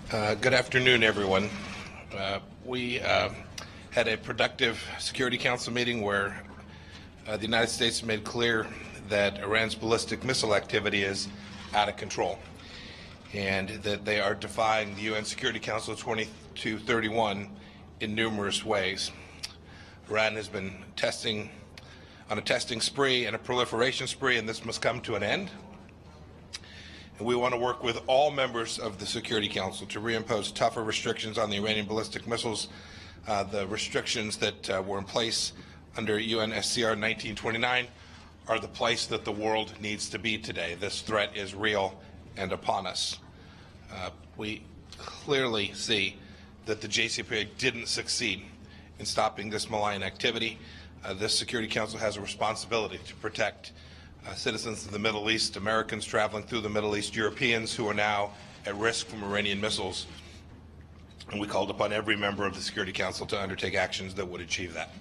Good afternoon, everyone. We had a productive Security Council meeting where the United States made clear that Iran's ballistic missile activity is out of control and that they are defying the UN Security Council 2231 in numerous ways. Iran has been testing on a testing spree and a proliferation spree, and this must come to an end. And we want to work with all members of the Security Council to reimpose tougher restrictions on the Iranian ballistic missiles. The restrictions that were in place under UNSCR 1929 are the place that the world needs to be today. This threat is real and upon us. We clearly see that the JCPOA didn't succeed in stopping this malign activity. This Security Council has a responsibility to protect citizens of the Middle East, Americans traveling through the Middle East, Europeans who are now at risk from Iranian missiles. And we called upon every member of the Security Council to undertake actions that would achieve that.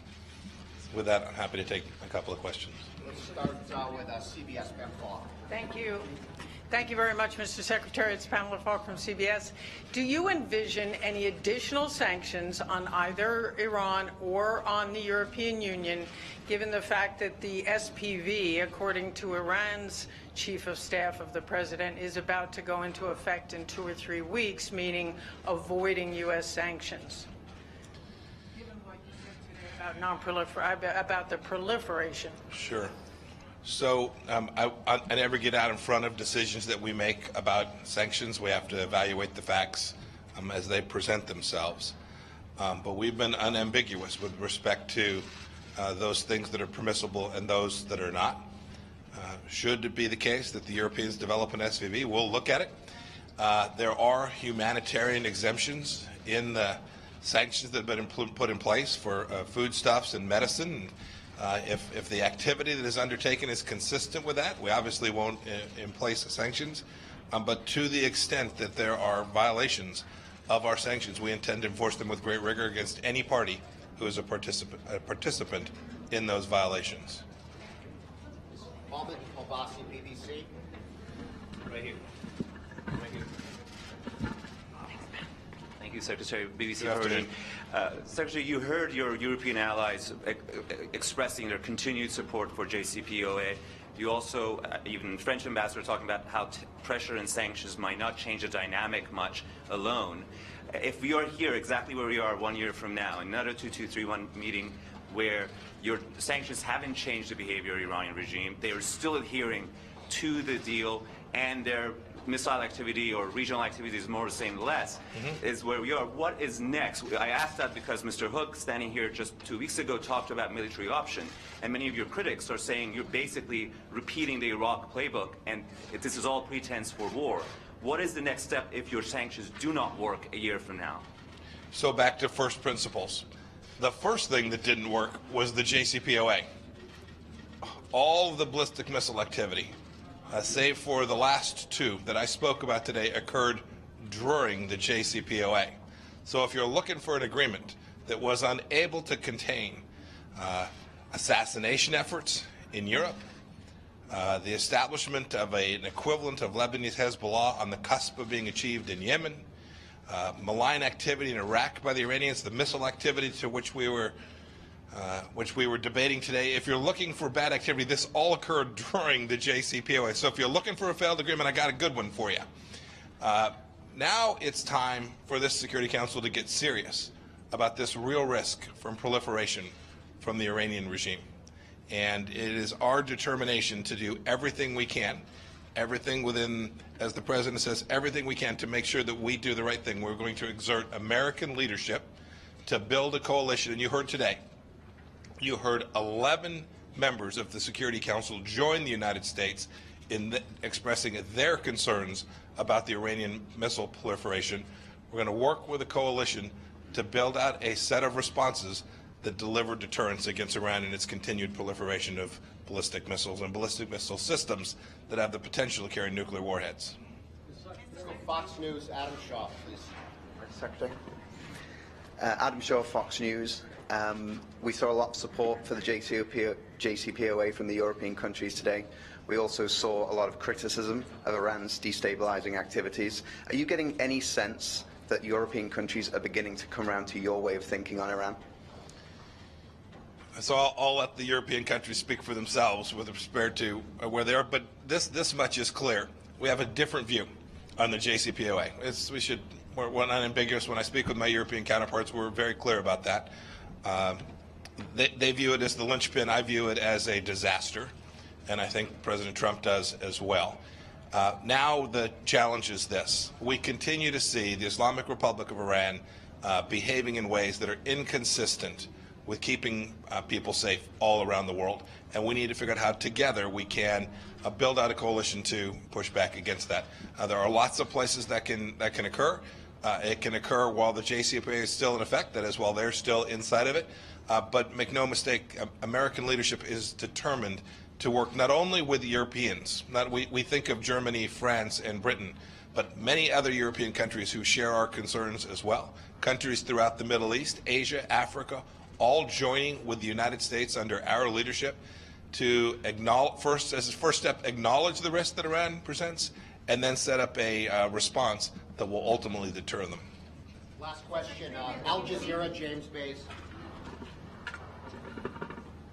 With that, I'm happy to take a couple of questions. Let's start with CBS Ben Falk. Thank you. Thank you very much, Mr. Secretary. It's Pamela Falk from CBS. Do you envision any additional sanctions on either Iran or on the European Union, given the fact that the SPV, according to Iran's chief of staff of the president, is about to go into effect in 2 or 3 weeks, meaning avoiding U.S. sanctions? Given what you said today about the proliferation. Sure. So I never get out in front of decisions that we make about sanctions. We have to evaluate the facts as they present themselves. But we've been unambiguous with respect to those things that are permissible and those that are not. Should it be the case that the Europeans develop an SVV, we'll look at it. There are humanitarian exemptions in the sanctions that have been put in place for foodstuffs and medicine. If the activity that is undertaken is consistent with that, we obviously won't in place sanctions. But to the extent that there are violations of our sanctions, we intend to enforce them with great rigor against any party who is a participant in those violations. Mohammed Al-Bassi, BBC. Right here. Right here. Thank you, Secretary. BBC Persian. Secretary, you heard your European allies expressing their continued support for JCPOA. You also, even French ambassador, talking about how pressure and sanctions might not change the dynamic much alone. If we are here exactly where we are 1 year from now, another 2231 meeting where your sanctions haven't changed the behavior of the Iranian regime, they are still adhering to the deal, and their missile activity or regional activity is more the same, less, is where we are. What is next? I asked that because Mr. Hook, standing here just 2 weeks ago, talked about military option, and many of your critics are saying you're basically repeating the Iraq playbook, and this is all pretense for war. What is the next step if your sanctions do not work a year from now? So back to first principles. The first thing that didn't work was the JCPOA. All of the ballistic missile activity, save for the last two that I spoke about today, occurred during the JCPOA. So if you're looking for an agreement that was unable to contain assassination efforts in Europe, the establishment of an equivalent of Lebanese Hezbollah on the cusp of being achieved in Yemen, malign activity in Iraq by the Iranians, the missile activity to which we were debating today. If you're looking for bad activity, this all occurred during the JCPOA. So if you're looking for a failed agreement, I got a good one for you. Now it's time for this Security Council to get serious about this real risk from proliferation from the Iranian regime. And it is our determination to do everything we can, everything within, as the President says, everything we can to make sure that we do the right thing. We're going to exert American leadership to build a coalition. And you heard today, you heard 11 members of the Security Council join the United States in expressing their concerns about the Iranian missile proliferation. We're going to work with a coalition to build out a set of responses that deliver deterrence against Iran and its continued proliferation of ballistic missiles and ballistic missile systems that have the potential to carry nuclear warheads. Fox News, Adam Shaw, please. Secretary. Adam Shaw, Fox News. We saw a lot of support for the JCPOA from the European countries today. We also saw a lot of criticism of Iran's destabilizing activities. Are you getting any sense that European countries are beginning to come around to your way of thinking on Iran? So I'll let the European countries speak for themselves with respect to where they are, but this much is clear. We have a different view on the JCPOA. We're unambiguous. When I speak with my European counterparts, we're very clear about that. They view it as the linchpin. I view it as a disaster, and I think President Trump does as well. Now the challenge is this. We continue to see the Islamic Republic of Iran behaving in ways that are inconsistent with keeping people safe all around the world, and we need to figure out how together we can build out a coalition to push back against that. There are lots of places that can occur. It can occur while the JCPOA is still in effect, that is, while they're still inside of it. But make no mistake, American leadership is determined to work not only with the Europeans, we think of Germany, France, and Britain, but many other European countries who share our concerns as well. Countries throughout the Middle East, Asia, Africa, all joining with the United States under our leadership to acknowledge, as a first step, acknowledge the risk that Iran presents, and then set up a response that will ultimately deter them. Last question. Al Jazeera, James Bays.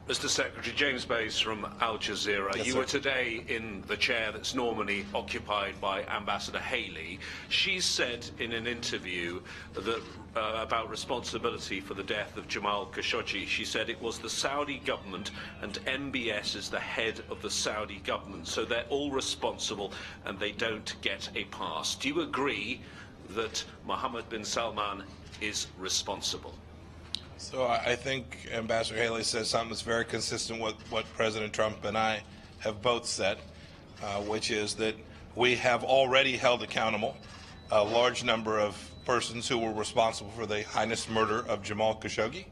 Mr. Secretary, James Bays from Al Jazeera. Yes, you sir. were today in the chair that's normally occupied by Ambassador Haley. She said in an interview that about responsibility for the death of Jamal Khashoggi. She said it was the Saudi government and MBS is the head of the Saudi government, so they're all responsible and they don't get a pass. Do you agree that Mohammed bin Salman is responsible? So I think Ambassador Haley says something that's very consistent with what President Trump and I have both said, which is that we have already held accountable a large number of persons who were responsible for the heinous murder of Jamal Khashoggi,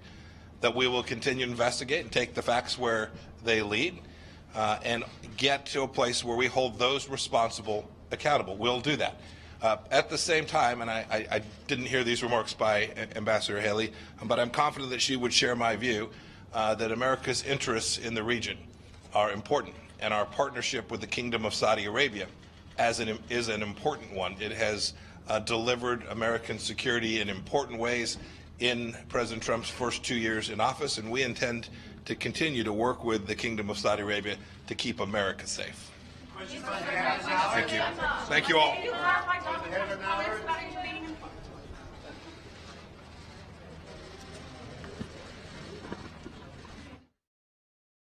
that we will continue to investigate and take the facts where they lead, and get to a place where we hold those responsible accountable. We'll do that. At the same time, and I didn't hear these remarks by Ambassador Haley, but I'm confident that she would share my view that America's interests in the region are important, and our partnership with the Kingdom of Saudi Arabia is an important one. It has delivered American security in important ways in President Trump's first 2 years in office, and we intend to continue to work with the Kingdom of Saudi Arabia to keep America safe. Thank you. Thank you all.